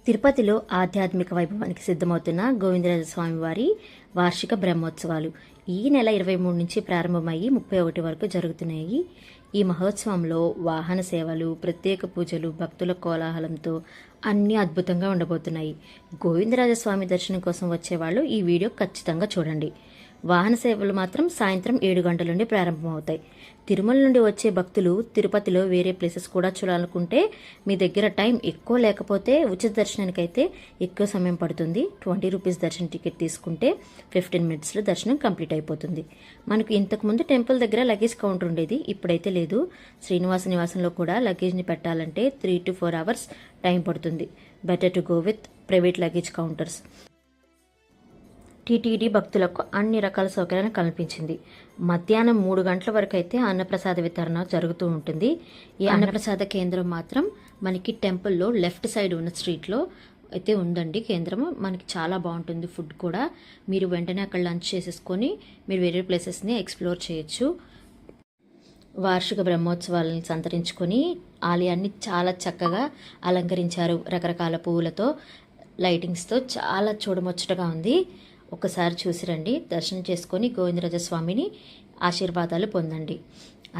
తిరుపతిలో ఆధ్యాత్మిక వైభవానికి సిద్ధమవుతున్న గోవిందరాజస్వామి వారి వార్షిక బ్రహ్మోత్సవాలు ఈ నెల 23 నుంచి ప్రారంభమయ్యి 31 వరకు జరుగుతున్నాయి. ఈ మహోత్సవంలో వాహన సేవలు, ప్రత్యేక పూజలు, భక్తుల కోలాహలంతో అన్నీ అద్భుతంగా ఉండబోతున్నాయి. గోవిందరాజస్వామి దర్శనం కోసం వచ్చేవాళ్ళు ఈ వీడియో ఖచ్చితంగా చూడండి. వాహన సేవలు మాత్రం సాయంత్రం 7 గంటల నుండి ప్రారంభమవుతాయి. తిరుమల నుండి వచ్చే భక్తులు తిరుపతిలో వేరే ప్లేసెస్ కూడా చూడాలనుకుంటే మీ దగ్గర టైం ఎక్కువ లేకపోతే ఉచిత దర్శనానికి అయితే ఎక్కువ సమయం పడుతుంది. 20 రూపీస్ దర్శన టికెట్ తీసుకుంటే 15 మినిట్స్లో దర్శనం కంప్లీట్ అయిపోతుంది. మనకు ఇంతకుముందు టెంపుల్ దగ్గర లగేజ్ కౌంటర్ ఉండేది, ఇప్పుడైతే లేదు. శ్రీనివాస నివాసంలో కూడా లగేజ్ని పెట్టాలంటే 3 to 4 hours టైం పడుతుంది. Better to go with private luggage counters. TTD భక్తులకు అన్ని రకాల సౌకర్యాలను కల్పించింది. మధ్యాహ్నం 3 గంటల వరకు అయితే అన్నప్రసాద వితరణ జరుగుతూ ఉంటుంది. ఈ అన్నప్రసాద కేంద్రం మాత్రం మనకి టెంపుల్లో లెఫ్ట్ సైడ్ ఉన్న స్ట్రీట్లో అయితే ఉందండి కేంద్రం. మనకి చాలా బాగుంటుంది ఫుడ్ కూడా. మీరు వెంటనే అక్కడ లంచ్ చేసేసుకొని మీరు వేరే ప్లేసెస్ని ఎక్స్ప్లోర్ చేయొచ్చు. వార్షిక బ్రహ్మోత్సవాలను సంతరించుకొని ఆలయాన్ని చాలా చక్కగా అలంకరించారు. రకరకాల పువ్వులతో, లైటింగ్స్తో చాలా చూడముచ్చటగా ఉంది. ఒకసారి చూసిరండి, దర్శనం చేసుకొని గోవిందరాజస్వామిని ఆశీర్వాదాలు పొందండి.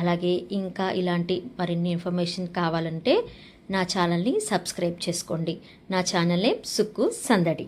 అలాగే ఇంకా ఇలాంటి మరిన్ని ఇన్ఫర్మేషన్ కావాలంటే నా ఛానల్ని సబ్స్క్రైబ్ చేసుకోండి. నా ఛానల్ నేమ్ సుక్కు సందడి.